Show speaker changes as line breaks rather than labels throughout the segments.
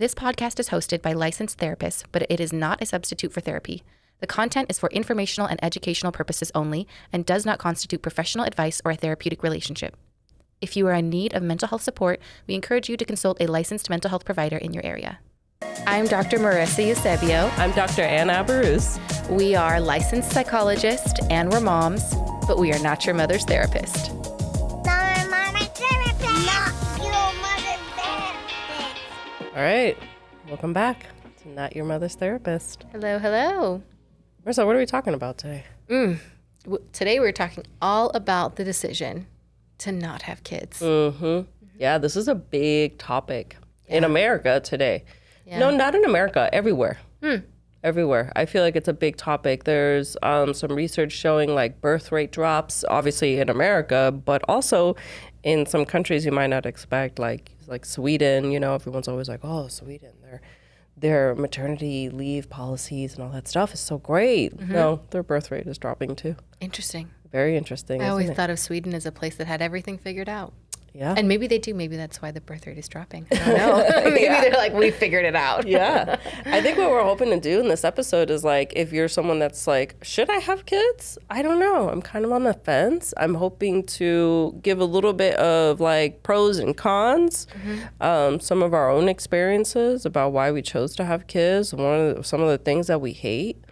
This podcast is hosted by licensed therapists, but it is not a substitute for therapy. The content is for informational and educational purposes only and does not constitute professional advice or a therapeutic relationship. If you are in need of mental health support, we encourage you to consult a licensed mental health provider in your area. I'm Dr. Marissa Eusebio.
I'm Dr. Abu-Rus.
We are licensed psychologists and we're moms, but we are not your mother's therapist.
All right, welcome back to Not Your Mother's Therapist.
Hello, hello.
Marissa, what are we talking about today?
Today we're talking all about the decision to not have kids.
Yeah, this is a big topic in America today.
Yeah.
No, not in America, everywhere. Everywhere. I feel like it's a big topic. There's some research showing like birth rate drops, obviously in America, but also in some countries you might not expect, like Sweden. You know, everyone's always like, oh, Sweden, their maternity leave policies and all that stuff is so great. No, their birth rate is dropping too.
Interesting.
Very interesting.
I always thought of Sweden as a place that had everything figured out.
Yeah.
And maybe they do. Maybe that's why the birth rate is dropping. I don't know. Maybe they're like, we figured it out.
Yeah. I think what we're hoping to do in this episode is like, if you're someone that's like, should I have kids? I don't know. I'm kind of on the fence. I'm hoping to give a little bit of like pros and cons, some of our own experiences about why we chose to have kids, some of the things that we hate.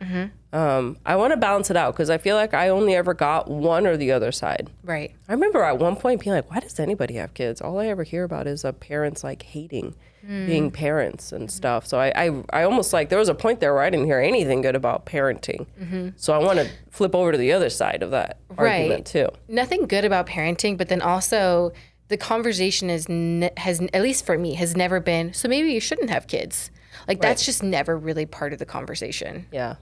I want to balance it out because I feel like I only ever got one or the other side.
Right.
I remember at one point being like, why does anybody have kids? All I ever hear about is parents like hating being parents and stuff. So I almost like, there was a point there where I didn't hear anything good about parenting. So I want to flip over to the other side of that argument too.
Nothing good about parenting, but then also the conversation has, at least for me, has never been, so maybe you shouldn't have kids. Like that's just never really part of the conversation.
Yeah.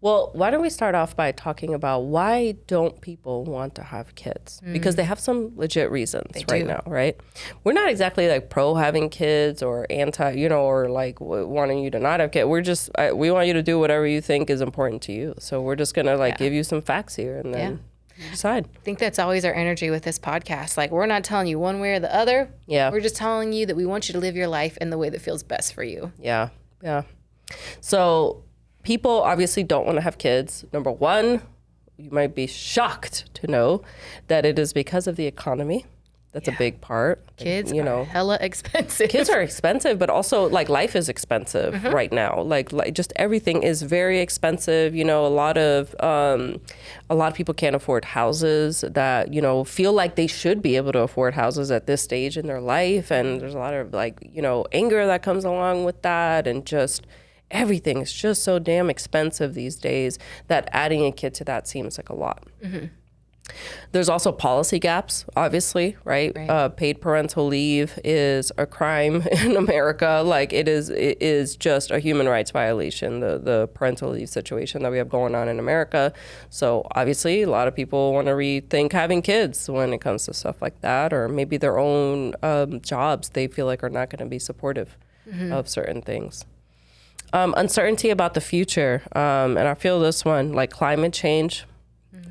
Well, why don't we start off by talking about why don't people want to have kids? Because they have some legit reasons now, right? We're not exactly like pro having kids or anti, or like wanting you to not have kids. We're just, we want you to do whatever you think is important to you. So we're just going to give you some facts here and then you decide.
I think that's always our energy with this podcast. Like we're not telling you one way or the other.
Yeah.
We're just telling you that we want you to live your life in the way that feels best for you.
Yeah. Yeah. So people obviously don't want to have kids. Number one, you might be shocked to know that it is because of the economy. That's a big part.
Kids are hella expensive.
Kids are expensive, but also like life is expensive right now. Like just everything is very expensive. A lot of people can't afford houses that, feel like they should be able to afford houses at this stage in their life. And there's a lot of anger that comes along with that, and just everything is just so damn expensive these days that adding a kid to that seems like a lot. There's also policy gaps, obviously, right? Paid parental leave is a crime in America. Like it is just a human rights violation, the parental leave situation that we have going on in America. So obviously a lot of people want to rethink having kids when it comes to stuff like that, or maybe their own jobs they feel like are not going to be supportive of certain things. Uncertainty about the future, and I feel this one, like climate change,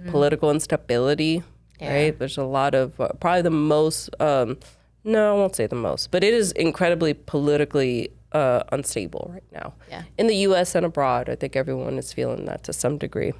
political instability, right? There's a lot of, probably the most, no, I won't say the most, but it is incredibly politically unstable right now. In the U.S. and abroad. I think everyone is feeling that to some degree.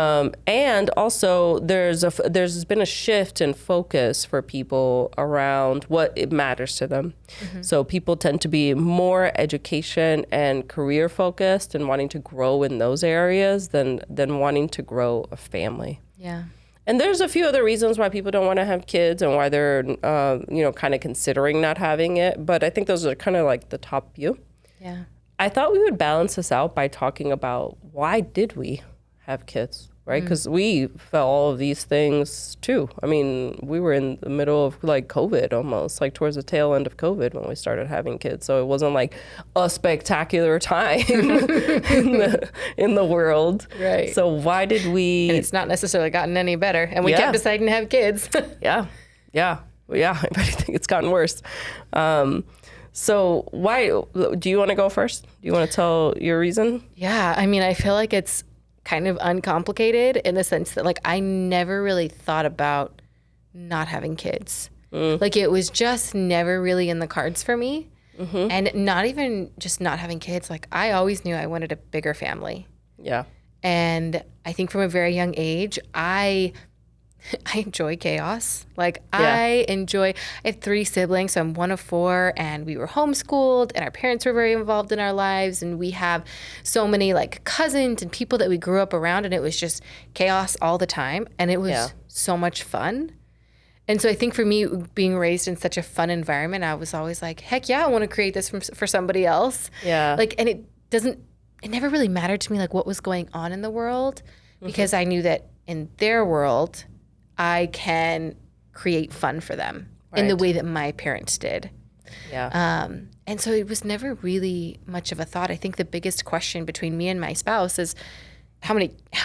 And also there's been a shift in focus for people around what it matters to them. So people tend to be more education and career focused and wanting to grow in those areas than wanting to grow a family.
Yeah.
And there's a few other reasons why people don't want to have kids and why they're, kind of considering not having it. But I think those are kind of like the top few.
Yeah.
I thought we would balance this out by talking about why did we have kids, right? Because we felt all of these things too. I mean, we were in the middle of like COVID almost, like towards the tail end of COVID when we started having kids. So it wasn't like a spectacular time in the world.
Right.
So why did we?
And it's not necessarily gotten any better. And we kept deciding to have kids.
Yeah. I think it's gotten worse. So why, do you want to go first? Do you want to tell your reason?
Yeah. I mean, I feel like it's kind of uncomplicated in the sense that like I never really thought about not having kids. Like it was just never really in the cards for me. And not even just not having kids. Like, I always knew I wanted a bigger family.
Yeah.
And I think from a very young age, I enjoy chaos. Like, I have 3 siblings, so I'm one of 4, and we were homeschooled, and our parents were very involved in our lives, and we have so many like cousins and people that we grew up around, and it was just chaos all the time, and it was so much fun. And so I think for me, being raised in such a fun environment, I was always like, heck yeah, I want to create this for somebody else.
Yeah.
Like, and it never really mattered to me like what was going on in the world, because I knew that in their world, I can create fun for them in the way that my parents did.
Yeah.
And so it was never really much of a thought. I think the biggest question between me and my spouse is how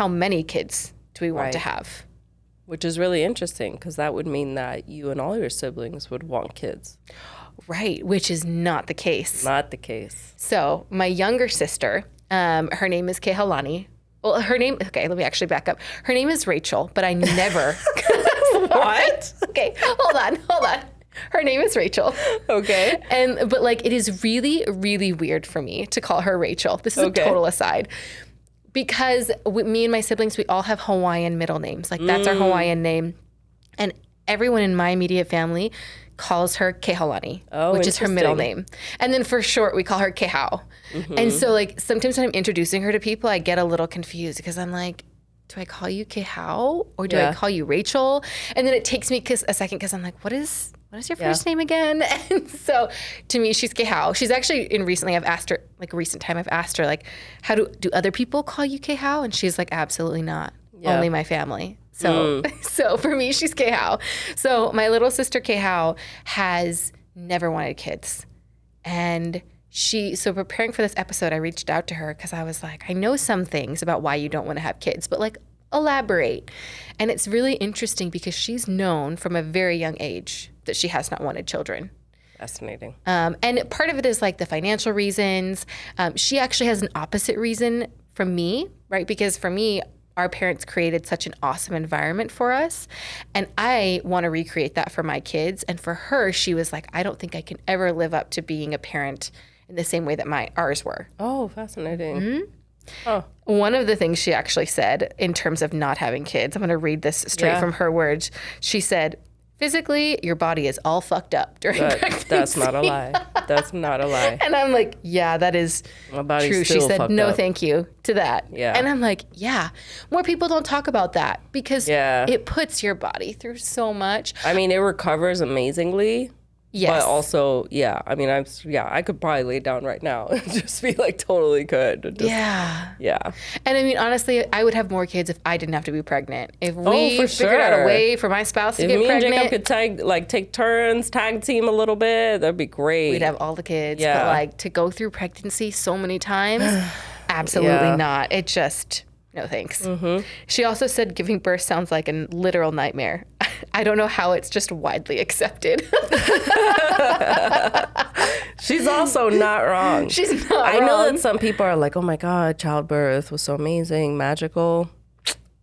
many kids do we want to have?
Which is really interesting, because that would mean that you and all your siblings would want kids.
Right, which is not the case.
Not the case.
So my younger sister, her name is Kehalani. Well, okay, let me actually back up. Her name is Rachel, but I never.
What?
Okay, hold on. Her name is Rachel.
Okay.
But like, it is really, really weird for me to call her Rachel. This is a total aside. Because me and my siblings, we all have Hawaiian middle names. Like, that's our Hawaiian name. And everyone in my immediate family calls her Kehalani, which is her middle name. And then for short, we call her Kehao. And so like, sometimes when I'm introducing her to people, I get a little confused, because I'm like, do I call you Kehao or do I call you Rachel? And then it takes me a second, because I'm like, what is your first name again? And so to me, she's Kehao. She's actually I've asked her, like recent time, I've asked her like, how do other people call you Kehao? And she's like, absolutely not. Only my family. So so for me, she's Kehao. So my little sister Kehao has never wanted kids. And so preparing for this episode, I reached out to her because I was like, I know some things about why you don't want to have kids, but like, elaborate. And it's really interesting because she's known from a very young age that she has not wanted children.
Fascinating.
And part of it is like the financial reasons. She actually has an opposite reason from me, right? Because for me, our parents created such an awesome environment for us. And I want to recreate that for my kids. And for her, she was like, I don't think I can ever live up to being a parent in the same way that ours were.
Oh, fascinating. Oh.
One of the things she actually said in terms of not having kids, I'm going to read this straight from her words. She said, physically, your body is all fucked up during pregnancy.
That's not a lie. That's not a lie.
And I'm like, yeah, that is true. She said, no, thank you to that.
Yeah.
And I'm like, yeah, more people don't talk about that because it puts your body through so much.
I mean, it recovers amazingly.
Yes.
But also, I mean, I could probably lay down right now and just be like totally good.
Yeah.
Yeah.
And I mean, honestly, I would have more kids if I didn't have to be pregnant. If we figured out a way for my spouse to get pregnant.
If me and Jacob could take turns, tag team a little bit, that'd be great.
We'd have all the kids. Yeah. But like, to go through pregnancy so many times, absolutely not. It just... No thanks. She also said giving birth sounds like a literal nightmare. I don't know how it's just widely accepted.
She's also not wrong.
She's not wrong.
I know that some people are like, oh my God, childbirth was so amazing, magical.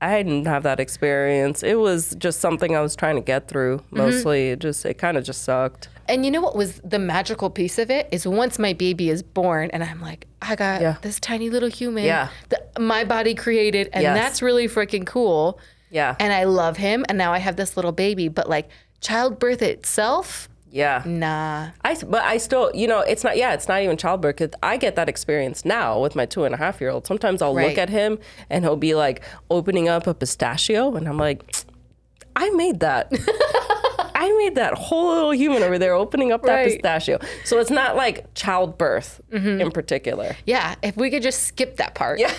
I didn't have that experience. It was just something I was trying to get through mostly. It kind of just sucked.
And you know what was the magical piece of it is once my baby is born and I'm like, I got this tiny little human that my body created, and that's really freaking cool.
Yeah.
And I love him, and now I have this little baby. But like childbirth itself, nah.
But I still, it's not even childbirth. 'Cause I get that experience now with my 2.5-year-old. Sometimes I'll look at him and he'll be like opening up a pistachio, and I'm like, I made that. I made that whole little human over there opening up that pistachio. So it's not like childbirth in particular.
Yeah, if we could just skip that part.
Yeah.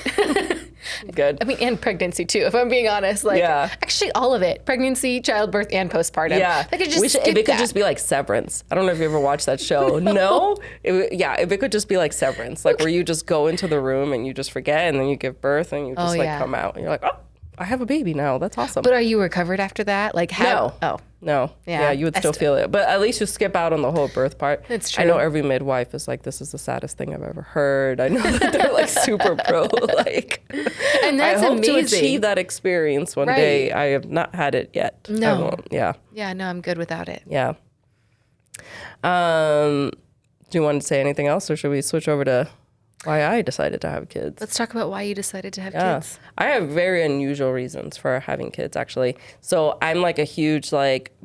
Good.
I mean, and pregnancy too, if I'm being honest. Like, actually all of it. Pregnancy, childbirth, and postpartum.
Yeah.
I could just skip
if it could just be like Severance. I don't know if you ever watched that show. No? If it could just be like Severance, like where you just go into the room and you just forget, and then you give birth and you just come out. And you're like, oh, I have a baby now. That's awesome.
But are you recovered after that? Like how?
No. Oh. No. Yeah, you would still feel it. But at least you skip out on the whole birth part.
That's true.
I know every midwife is like, this is the saddest thing I've ever heard. I know that they're like super pro. Like,
and that's
I hope
amazing.
to achieve that experience one day. I have not had it yet.
No.
Yeah.
Yeah, no, I'm good without it.
Yeah. Do you want to say anything else, or should we switch over to why I decided to have kids?
Let's talk about why you decided to have kids.
I have very unusual reasons for having kids, actually. So I'm like a huge like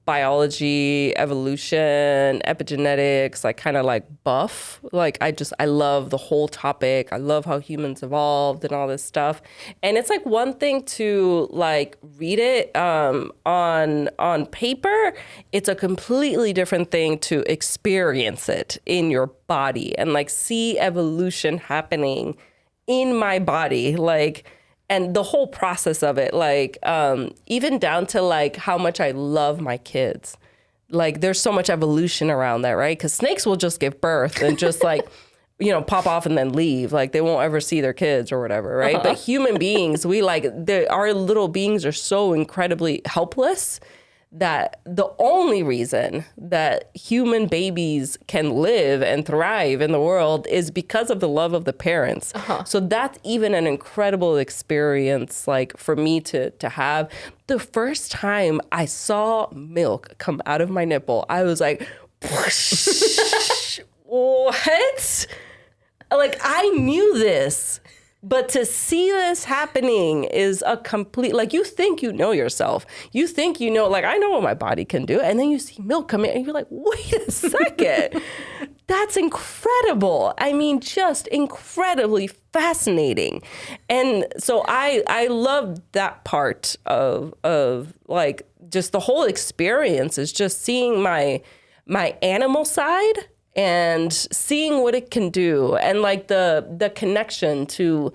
biology, evolution, epigenetics, like kind of like buff. Like I love the whole topic. I love how humans evolved and all this stuff. And it's like one thing to like read it on paper. It's a completely different thing to experience it in your body and like see evolution happening in my body. Like, and the whole process of it, like, even down to like how much I love my kids. Like there's so much evolution around that, right? Because snakes will just give birth and just like, pop off and then leave. Like they won't ever see their kids or whatever, right? But human beings, our little beings are so incredibly helpless that the only reason that human babies can live and thrive in the world is because of the love of the parents. So that's even an incredible experience, like for me to have. The first time I saw milk come out of my nipple, I was like, what? Like I knew this. But to see this happening is a complete, like you think you know yourself. You think you know, like I know what my body can do. And then you see milk come in and you're like, wait a second. That's incredible. I mean, just incredibly fascinating. And so I love that part of like just the whole experience is just seeing my animal side and seeing what it can do and like the connection to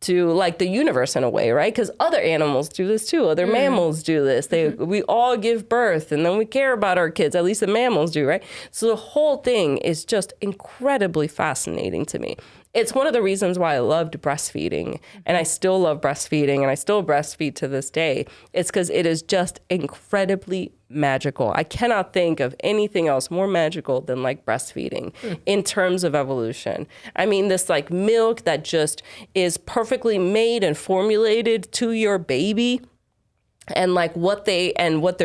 like the universe in a way, right? Because other animals do this too. Other mammals do this. We all give birth and then we care about our kids. At least the mammals do, right? So the whole thing is just incredibly fascinating to me. It's one of the reasons why I loved breastfeeding and I still love breastfeeding and I still breastfeed to this day. It's because it is just incredibly magical. I cannot think of anything else more magical than like breastfeeding in terms of evolution. I mean, this like milk that just is perfectly made and formulated to your baby. And like what they're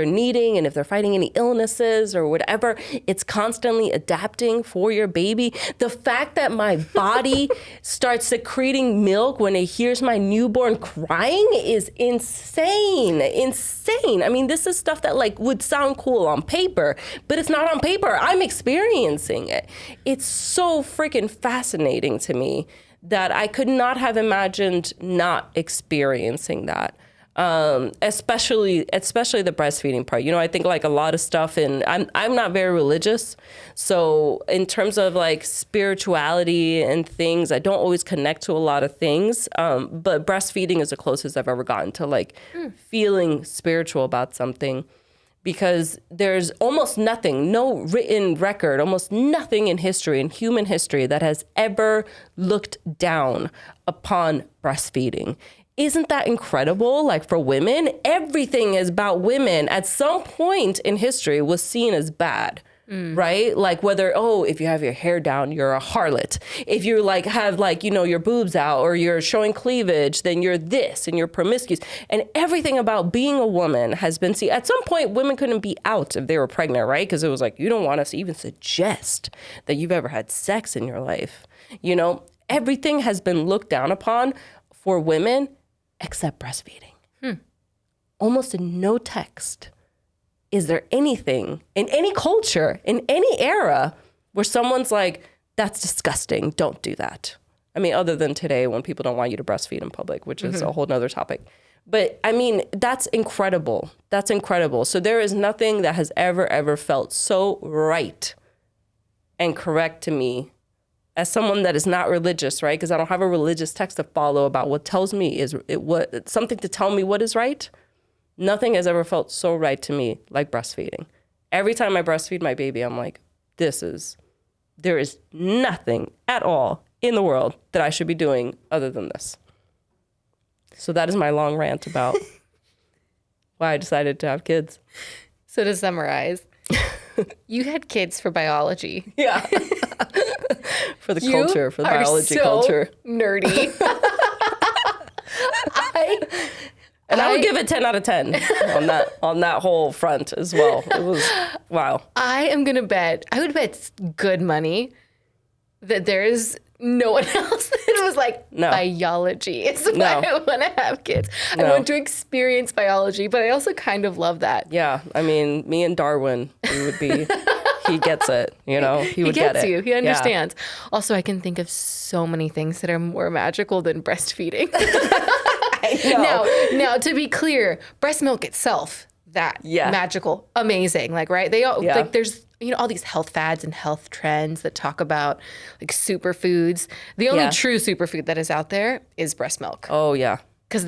needing and if they're fighting any illnesses or whatever, it's constantly adapting for your baby. The fact that my body starts secreting milk when it hears my newborn crying is insane. I mean, this is stuff that like would sound cool on paper, but it's not on paper. I'm experiencing it. It's so freaking fascinating to me that I could not have imagined not experiencing that. Especially the breastfeeding part. I think like a lot of stuff, and I'm not very religious. So in terms of like spirituality and things, I don't always connect to a lot of things. But breastfeeding is the closest I've ever gotten to like feeling spiritual about something, because there's almost nothing, no written record, almost nothing in history, in human history, that has ever looked down upon breastfeeding. Isn't that incredible? Like for women, everything is about women at some point in history was seen as bad, right? Like whether, if you have your hair down, you're a harlot. If you like have like, your boobs out or you're showing cleavage, then you're this and you're promiscuous. And everything about being a woman has been seen. At some point, women couldn't be out if they were pregnant, right? Because it was like, you don't want us to even suggest that you've ever had sex in your life. Everything has been looked down upon for women except breastfeeding. Almost in no text is there anything in any culture, in any era, where someone's like, that's disgusting, don't do that. I mean, other than today when people don't want you to breastfeed in public, which is a whole nother topic. But I mean, that's incredible. That's incredible. So there is nothing that has ever felt so right and correct to me as someone that is not religious, right? Because I don't have a religious text to follow about what tells me something to tell me what is right. Nothing has ever felt so right to me like breastfeeding. Every time I breastfeed my baby, I'm like, there is nothing at all in the world that I should be doing other than this. So that is my long rant about why I decided to have kids.
So to summarize, you had kids for biology.
Yeah. For the culture, for the biology culture.
Nerdy.
And I would give it 10 out of 10 on that whole front as well. It was, wow.
I would bet good money that there is no one else that was like, biology is why I want to have kids. I want to experience biology, but I also kind of love that.
Yeah. I mean, me and Darwin, we would be, he gets it, you know, he would get it.
He gets you. He understands. Yeah. Also, I can think of so many things that are more magical than breastfeeding. Now, to be clear, breast milk itself, magical, amazing. Like, right? They all, like, there's, you know, all these health fads and health trends that talk about like superfoods. The only true superfood that is out there is breast milk.
Oh, yeah.
Because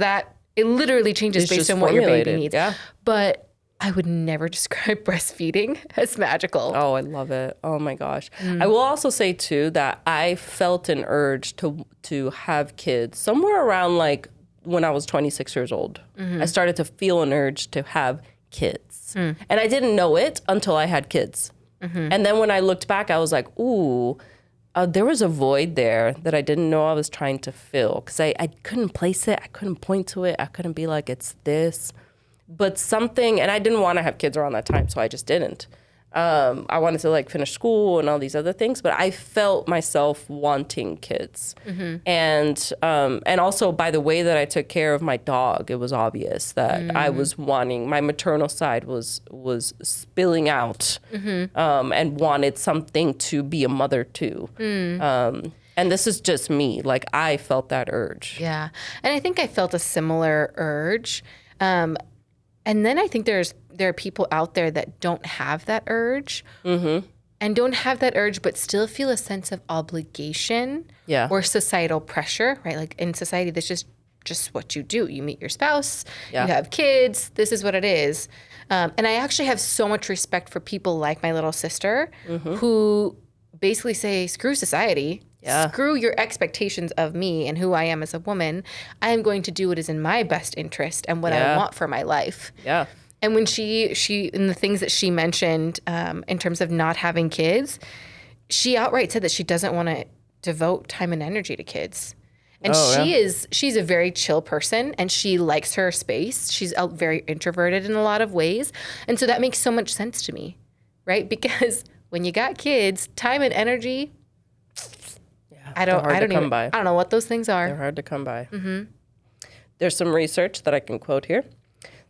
it literally changes based on what your baby needs. Yeah. But I would never describe breastfeeding as magical.
Oh, I love it. Oh my gosh. I will also say too that I felt an urge to have kids somewhere around like when I was 26 years old. I started to feel an urge to have kids. And I didn't know it until I had kids. And then when I looked back, I was like, ooh, there was a void there that I didn't know I was trying to fill. Because I couldn't place it. I couldn't point to it. I couldn't be like, it's this. But something, and I didn't want to have kids around that time, so I just didn't. I wanted to like finish school and all these other things, but I felt myself wanting kids. And also by the way that I took care of my dog, it was obvious that I was wanting, my maternal side was spilling out and wanted something to be a mother to. And this is just me. Like, I felt that urge.
Yeah. And I think I felt a similar urge. And then I think there are people out there that don't have that urge and don't have that urge, but still feel a sense of obligation or societal pressure, right? Like in society, that's just what you do. You meet your spouse, you have kids, this is what it is. And I actually have so much respect for people like my little sister who basically say, screw society. Screw your expectations of me and who I am as a woman. I am going to do what is in my best interest and what I want for my life. Yeah. And when she in the things that she mentioned in terms of not having kids, she outright said that she doesn't want to devote time and energy to kids. And she's a very chill person and she likes her space. She's very introverted in a lot of ways. And so that makes so much sense to me, right? Because when you got kids, time and energy, I don't know what those things are.
They're hard to come by. There's some research that I can quote here.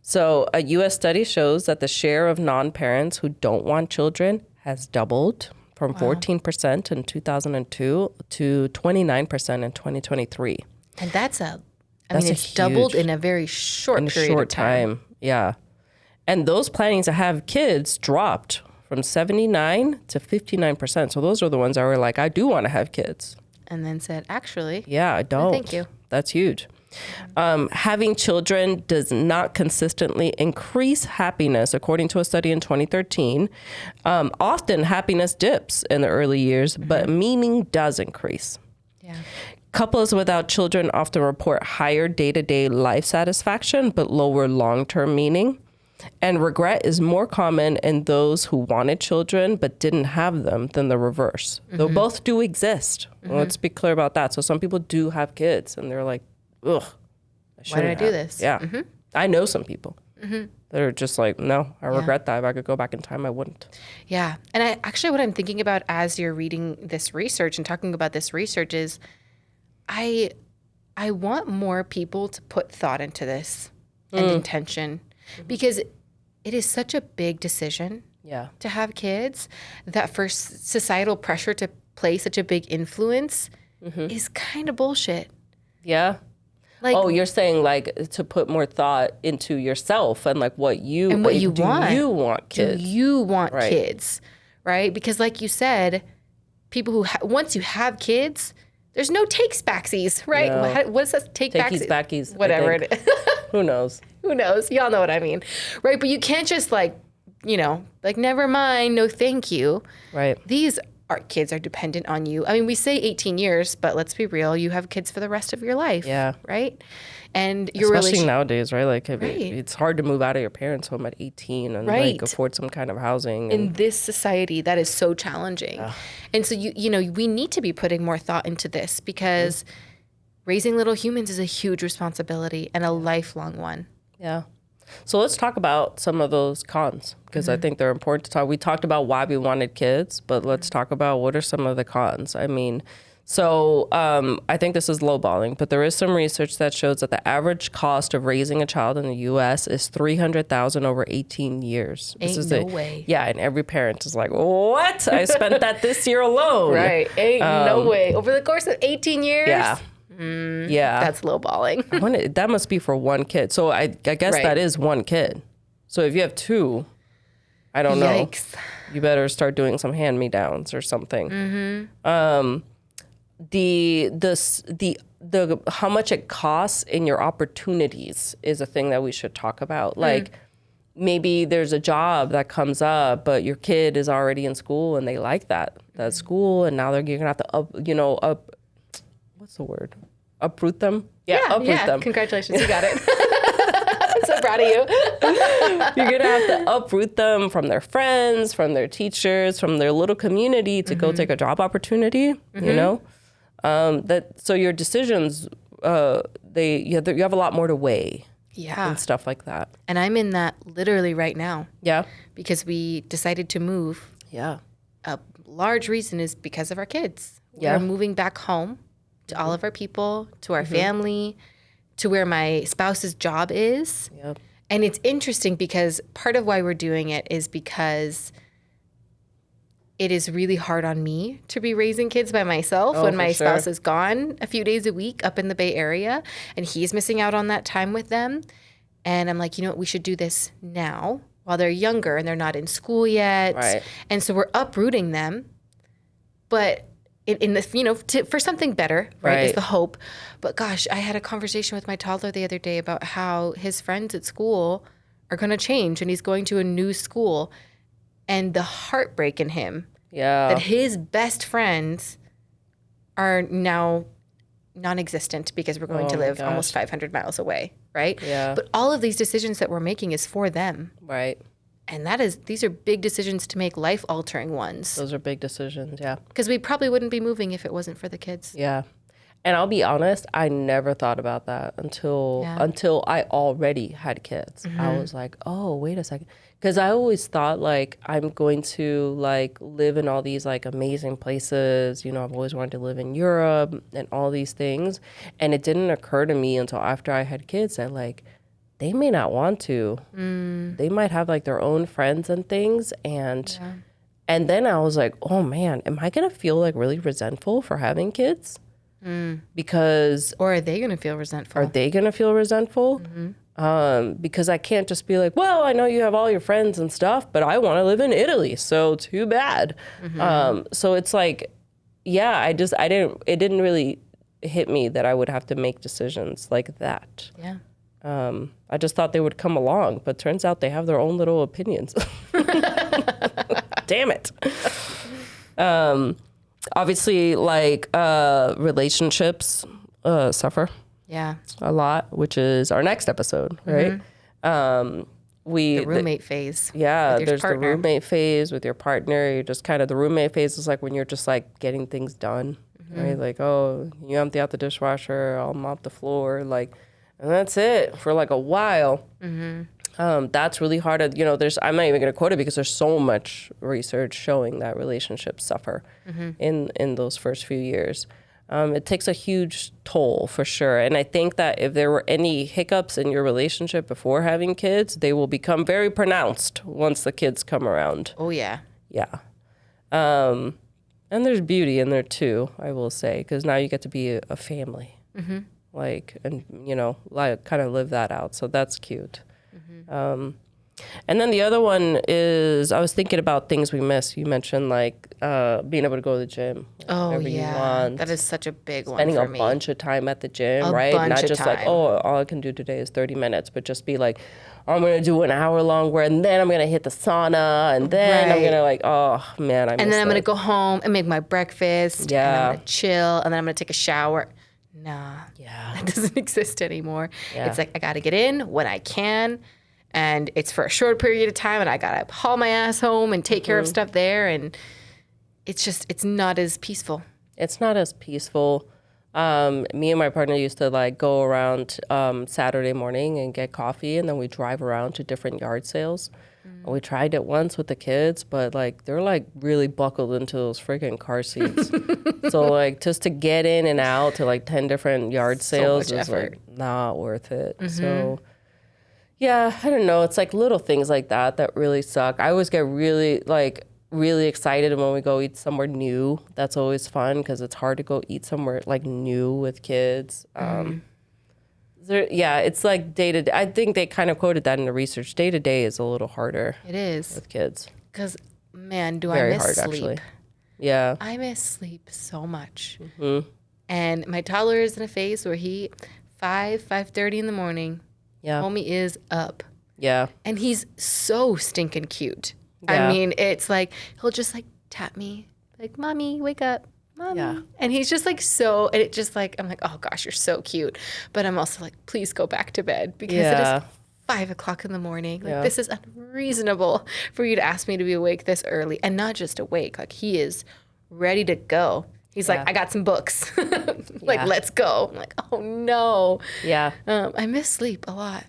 So a U.S. study shows that the share of non-parents who don't want children has doubled from 14% in 2002 to 29% in 2023.
And it's doubled in a very short period of time.
Yeah. And those planning to have kids dropped from 79 to 59%. So those are the ones that were like, I do want to have kids.
And then said, actually,
I don't.
No, thank you.
That's huge. Having children does not consistently increase happiness, according to a study in 2013. Often happiness dips in the early years, but meaning does increase. Yeah. Couples without children often report higher day-to-day life satisfaction, but lower long-term meaning. And regret is more common in those who wanted children but didn't have them than the reverse. Though both do exist. Let's be clear about that. So some people do have kids and they're like, ugh,
why did I do this?
Yeah. I know some people that are just like, no, I regret that. If I could go back in time, I wouldn't.
Yeah. And what I'm thinking about as you're reading this research and talking about this research is I want more people to put thought into this and intention. Because it is such a big decision to have kids that for societal pressure to play such a big influence is kind of bullshit.
Yeah. Like, you're saying like to put more thought into yourself and like what you want. Do you want kids?
Do you want kids? Right? Because like you said, people who once you have kids, there's no takes backsies, right?
No.
What is that?
Backies.
Whatever it is.
Who knows?
Who knows? Y'all know what I mean. Right? But you can't just like, never mind, no thank you.
Right.
These kids are dependent on you. I mean, we say 18 years, but let's be real. You have kids for the rest of your life. Yeah. Right? And
especially nowadays, right? Like it's hard to move out of your parents' home at 18 and like afford some kind of housing.
In this society, that is so challenging. Yeah. And so we need to be putting more thought into this because raising little humans is a huge responsibility and a lifelong one.
Yeah. So let's talk about some of those cons, because I think they're important to talk. We talked about why we wanted kids, but let's talk about what are some of the cons. I mean, so I think this is lowballing, but there is some research that shows that the average cost of raising a child in the U.S. is $300,000 over 18 years.
Ain't no way.
Yeah, and every parent is like, what? I spent that this year alone.
Right. Ain't no way. Over the course of 18 years?
Yeah. Yeah.
That's lowballing.
That must be for one kid. So I guess that is one kid. So if you have two, I don't know.
Yikes.
You better start doing some hand-me-downs or something. The how much it costs in your opportunities is a thing that we should talk about. Like maybe there's a job that comes up, but your kid is already in school and they like that school, and now you're gonna have to what's the word? Uproot them? Yeah, uproot them.
Congratulations, you got it. I'm so proud of you.
You're gonna have to uproot them from their friends, from their teachers, from their little community to go take a job opportunity. You know, so your decisions, you have a lot more to weigh.
Yeah,
and stuff like that.
And I'm in that literally right now.
Yeah,
because we decided to move.
Yeah,
a large reason is because of our kids.
Yeah,
we're moving back home to all of our people, to our family, to where my spouse's job is.
Yep.
And it's interesting because part of why we're doing it is because it is really hard on me to be raising kids by myself when my spouse is gone a few days a week up in the Bay Area, and he's missing out on that time with them. And I'm like, you know what, we should do this now while they're younger and they're not in school yet.
Right.
And so we're uprooting them, but in the, for something better, right, is the hope. But gosh, I had a conversation with my toddler the other day about how his friends at school are going to change and he's going to a new school, and the heartbreak in him that his best friends are now non-existent because we're going to live almost 500 miles away, right?
Yeah.
But all of these decisions that we're making is for them.
Right.
And these are big decisions to make, life-altering ones.
Those are big decisions, yeah.
Because we probably wouldn't be moving if it wasn't for the kids.
Yeah. And I'll be honest, I never thought about that until I already had kids. I was like, oh, wait a second. Because I always thought, like, I'm going to, like, live in all these, like, amazing places. You know, I've always wanted to live in Europe and all these things. And it didn't occur to me until after I had kids that, like, they may not want to. They might have, like, their own friends and things. And then I was like, oh, man, am I going to feel, like, really resentful for having kids? Because...
Or are they going to feel resentful?
Are they going to feel resentful? Because I can't just be like, well, I know you have all your friends and stuff, but I want to live in Italy, so too bad. So it's like, yeah, it didn't really hit me that I would have to make decisions like that.
Yeah.
I just thought they would come along, but turns out they have their own little opinions. Damn it. Obviously, like, relationships suffer.
Yeah.
A lot, which is our next episode, right?
The roommate phase.
Yeah, there's the roommate phase with your partner. You're just kind of, the roommate phase is like when you're just like getting things done, right? Like, oh, you empty out the dishwasher, I'll mop the floor, like, and that's it for like a while. That's really hard. I'm not even going to quote it because there's so much research showing that relationships suffer in those first few years. It takes a huge toll for sure. And I think that if there were any hiccups in your relationship before having kids, they will become very pronounced once the kids come around.
Oh, yeah.
Yeah. And there's beauty in there too, I will say, because now you get to be a family. Like, and, like kind of live that out. So that's cute. And then the other one is, I was thinking about things we miss. You mentioned like being able to go to the gym whenever you want.
That is such a big one
Spending
for
a
me.
bunch of time at the gym, right? Not just like, oh, all I can do today is 30 minutes, but just be like, oh, I'm going to do an hour long where, and then I'm going to hit the sauna, and then I'm going to like, oh man, I miss
And then I'm going to go home and make my breakfast.
Yeah.
And I'm going to chill, and then I'm going to take a shower. Nah.
Yeah.
That doesn't exist anymore.
Yeah.
It's like, I got to get in when I can. And it's for a short period of time, and I got to haul my ass home and take care of stuff there. And it's not as peaceful.
It's not as peaceful. Me and my partner used to like go around Saturday morning and get coffee, and then we drive around to different yard sales. We tried it once with the kids, but like they're like really buckled into those freaking car seats. So like just to get in and out to like 10 different yard sales is like not worth it. So yeah, I don't know. It's like little things like that that really suck. I always get really excited when we go eat somewhere new. That's always fun because it's hard to go eat somewhere like new with kids. It's like day to day. I think they kind of quoted that in the research. Day to day is a little harder.
It is.
With kids.
Because, man, I
Very
miss
hard,
sleep.
actually. Yeah.
I miss sleep so much. And my toddler is in a phase where 5:30 in the morning, homie is up.
Yeah.
And he's so stinking cute.
Yeah.
I mean, it's like, he'll just like tap me, like, Mommy, wake up. Mommy. Yeah. And he's just like and it just like, I'm like, oh gosh, you're so cute. But I'm also like, please go back to bed because it is 5 o'clock in the morning. Like, this is unreasonable for you to ask me to be awake this early. And not just awake, like he is ready to go. He's like, I got some books. Like, let's go. I'm like, oh no. Yeah. I miss sleep a lot.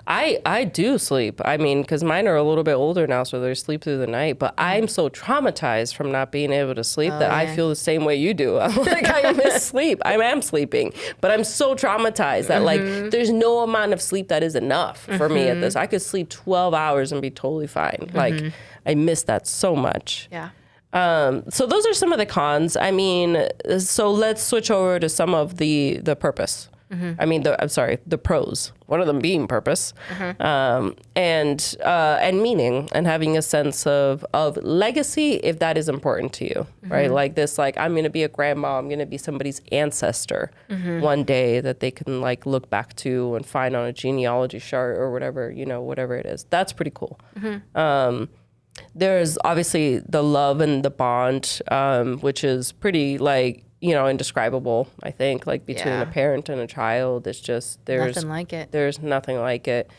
I do sleep. I mean, because mine are a little bit older now, so they sleep through the night. But I'm so traumatized from not being able to sleep that I feel the same way you do. I'm like, I miss sleep. I am sleeping. But I'm so traumatized that, like, there's no amount of sleep that is enough for me at this. I could sleep 12 hours and be totally fine. Like, I miss that so much. Yeah. So those are some of the cons. I mean, so let's switch over to some of the purpose. I mean, the pros. One of them being purpose, and meaning, and having a sense of legacy, if that is important to you, right? Like this, like I'm gonna be a grandma. I'm gonna be somebody's ancestor one day that they can like look back to and find on a genealogy chart or whatever, whatever it is. That's pretty cool. There's obviously the love and the bond, which is pretty like, indescribable, I think, like between a parent and a child. It's just, there's nothing like it. There's nothing like it.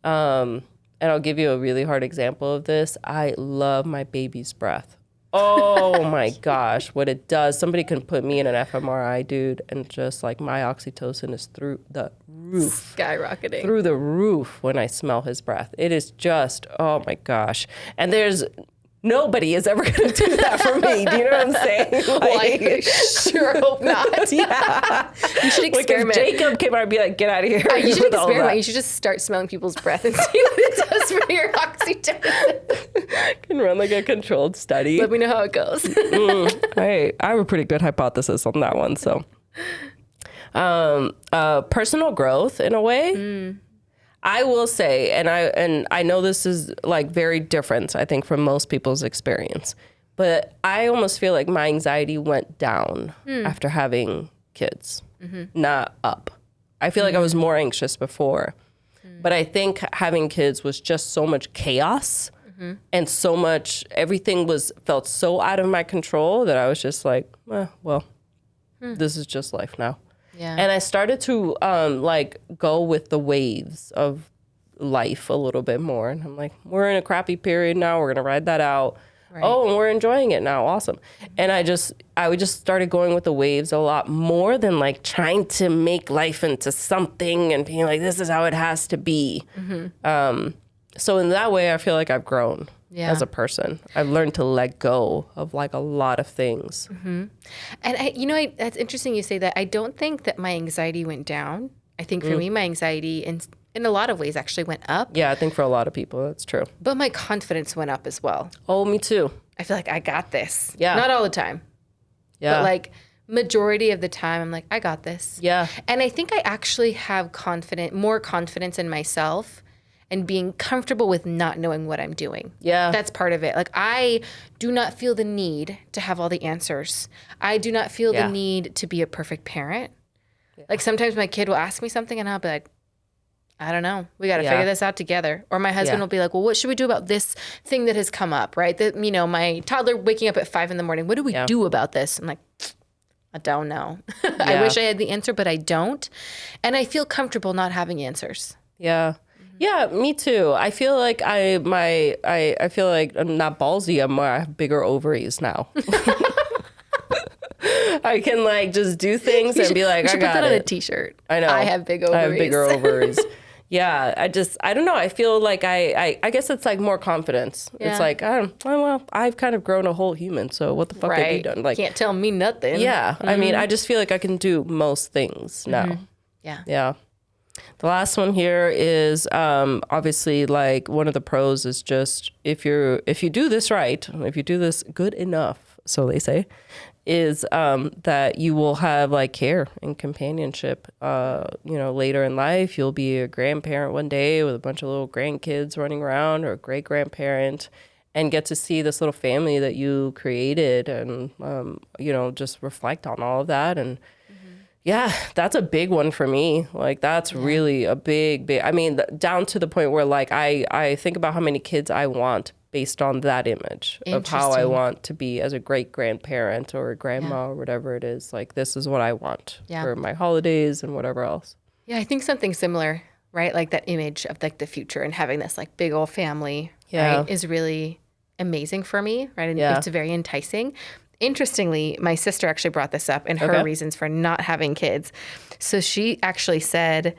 And I'll give you a really hard example of this. I love my baby's breath. Oh my gosh, what it does. Somebody can put me in an fMRI, dude, and just like my oxytocin is through the roof.
Skyrocketing.
Through the roof when I smell his breath. It is just, oh my gosh. And nobody is ever going to do that for me. Do you know what I'm saying? Like,
well, I sure hope not.
Yeah.
You should experiment.
Like if Jacob came out and be like, get out of here.
You should experiment. You should just start smelling people's breath and see what it does for your oxytocin.
Can run like a controlled study.
Let me know how it goes.
Hey, I have a pretty good hypothesis on that one. So, personal growth in a way. I will say, and I know this is like very different, I think, from most people's experience, but I almost feel like my anxiety went down after having kids, not up. I feel like I was more anxious before, but I think having kids was just so much chaos and so much, everything felt so out of my control that I was just like, this is just life now. Yeah. And I started to like go with the waves of life a little bit more. And I'm like, we're in a crappy period now. We're going to ride that out. Right. Oh, and we're enjoying it now. Awesome. And I would just started going with the waves a lot more than like trying to make life into something and being like, this is how it has to be. So in that way, I feel like I've grown. Yeah. As a person, I've learned to let go of like a lot of things.
And that's interesting you say that. I don't think that my anxiety went down. I think for me, my anxiety in a lot of ways actually went up.
Yeah, I think for a lot of people, that's true.
But my confidence went up as well.
Oh, me too.
I feel like I got this. Yeah. Not all the time. Yeah. But like majority of the time, I'm like, I got this. Yeah. And I think I actually have more confidence in myself and being comfortable with not knowing what I'm doing. Yeah. That's part of it. Like, I do not feel the need to have all the answers. I do not feel the need to be a perfect parent. Yeah. Like, sometimes my kid will ask me something and I'll be like, I don't know. We got to figure this out together. Or my husband will be like, well, what should we do about this thing that has come up, right? That, my toddler waking up at 5 a.m. What do we do about this? I'm like, I don't know. I wish I had the answer, but I don't. And I feel comfortable not having answers.
Yeah. Yeah, me too. I feel like I feel like I'm not ballsy. I have bigger ovaries now. I can like just do things and be like,
you
I
should
got
put that on a
it.
t-shirt.
I know.
I have big ovaries.
I have bigger ovaries. Yeah, I don't know. I feel like I guess it's like more confidence.
Yeah.
It's like, well, I've kind of grown a whole human, so what the fuck have you done? Like,
can't tell me nothing.
Yeah. I mean, I just feel like I can do most things now.
Yeah.
Yeah. The last one here is obviously like one of the pros is just if you do this right, if you do this good enough, so they say, is that you will have like care and companionship. Later in life, you'll be a grandparent one day with a bunch of little grandkids running around, or a great grandparent, and get to see this little family that you created, and just reflect on all of that. And yeah, that's a big one for me. Like that's really a big. I mean, down to the point where like I think about how many kids I want based on that image of how I want to be as a great grandparent or a grandma or whatever it is. Like, this is what I want for my holidays and whatever else.
Yeah, I think something similar, right? Like that image of like the future and having this like big old family, right, is really amazing for me, right? And it's very enticing. Interestingly, my sister actually brought this up in her reasons for not having kids. So she actually said,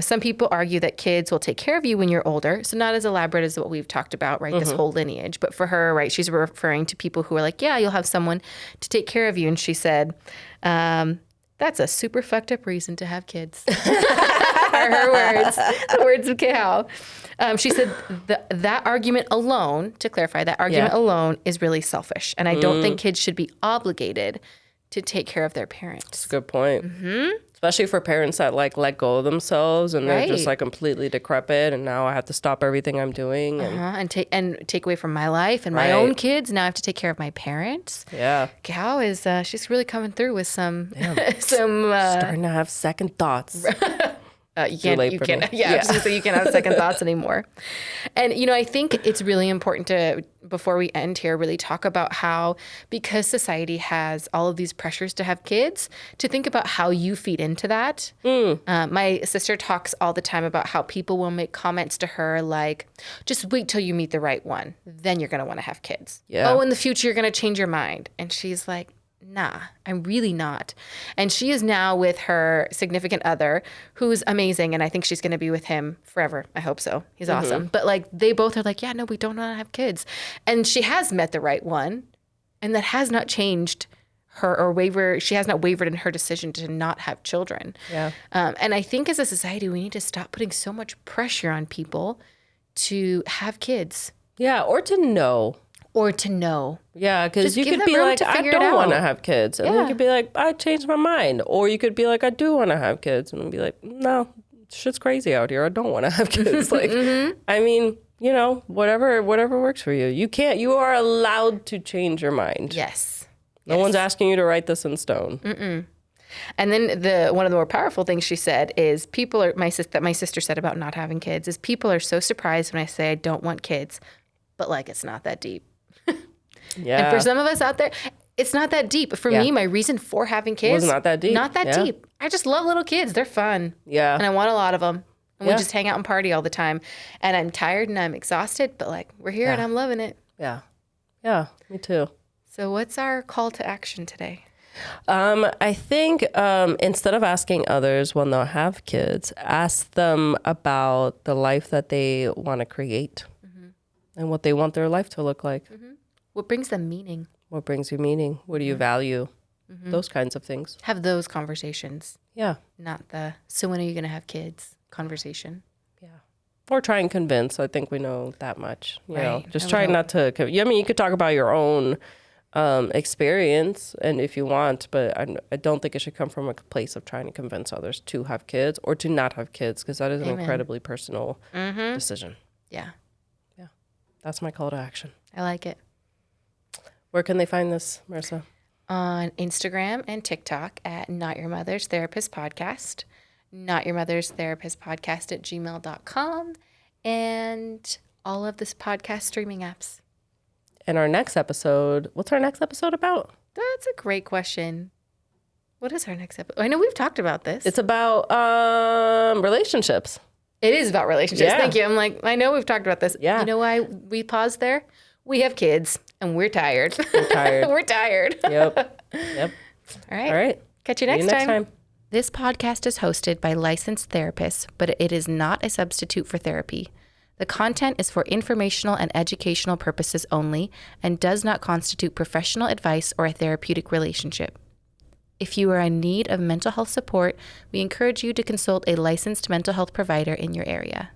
some people argue that kids will take care of you when you're older. So not as elaborate as what we've talked about, right? This whole lineage. But for her, right, she's referring to people who are like, yeah, you'll have someone to take care of you. And she said, that's a super fucked up reason to have kids. Are her words, the words of Cal. She said that argument alone, to clarify, that argument alone is really selfish. And I don't think kids should be obligated to take care of their parents.
That's a good point. Especially for parents that like let go of themselves and they're just like completely decrepit, and now I have to stop everything I'm doing
and take away from my life and my own kids. Now I have to take care of my parents.
Yeah,
Cal is she's really coming through with some
starting to have second thoughts.
You can't have second thoughts anymore. And, I think it's really important to, before we end here, really talk about how, because society has all of these pressures to have kids, to think about how you feed into that. My sister talks all the time about how people will make comments to her like, just wait till you meet the right one. Then you're going to want to have kids. Yeah. Oh, in the future, you're going to change your mind. And she's like, nah, I'm really not. And she is now with her significant other, who's amazing. And I think she's going to be with him forever. I hope so. He's awesome. But like, they both are like, yeah, no, we don't want to have kids. And she has met the right one. And that has not changed her she has not wavered in her decision to not have children. Yeah. And I think as a society, we need to stop putting so much pressure on people to have kids.
Yeah. Or to know.
Yeah,
because you could be like, I don't want to have kids. And then you could be like, I changed my mind. Or you could be like, I do want to have kids. And be like, no, shit's crazy out here. I don't want to have kids. Like, I mean, whatever works for you. You are allowed to change your mind.
Yes.
No one's asking you to write this in stone.
And then one of the more powerful things she said is my sister said about not having kids is people are so surprised when I say I don't want kids, but like, it's not that deep.
Yeah.
And for some of us out there, it's not that deep. For me, my reason for having kids
was not that deep.
Not that deep. I just love little kids. They're fun.
Yeah.
And I want a lot of them. And we just hang out and party all the time. And I'm tired and I'm exhausted, but like, we're here and I'm loving it.
Yeah. Yeah, me too.
So what's our call to action today?
I think instead of asking others when they'll have kids, ask them about the life that they want to create and what they want their life to look like.
What brings them meaning?
What brings you meaning? What do you value? Those kinds of things.
Have those conversations.
Yeah.
Not so when are you going to have kids conversation.
Yeah. Or try and convince. I think we know that much. You know, just try not to. I mean, you could talk about your own experience and if you want, but I don't think it should come from a place of trying to convince others to have kids or to not have kids, because that is an incredibly personal decision.
Yeah.
Yeah. That's my call to action.
I like it.
Where can they find this, Marissa?
On Instagram and TikTok at Not Your Mother's Therapist Podcast, Not Your Mother's Therapist Podcast at gmail.com, and all of this podcast streaming apps.
And our next episode, what's our next episode about?
That's a great question. What is our next episode? I know we've talked about this.
It's about relationships.
It is about relationships. Yeah. Thank you. I'm like, I know we've talked about this. Yeah. You know why we paused there? We have kids and we're tired.
We're tired.
We're tired.
Yep.
All right.
All right.
Catch you
See
next time. This podcast is hosted by licensed therapists, but it is not a substitute for therapy. The content is for informational and educational purposes only and does not constitute professional advice or a therapeutic relationship. If you are in need of mental health support, we encourage you to consult a licensed mental health provider in your area.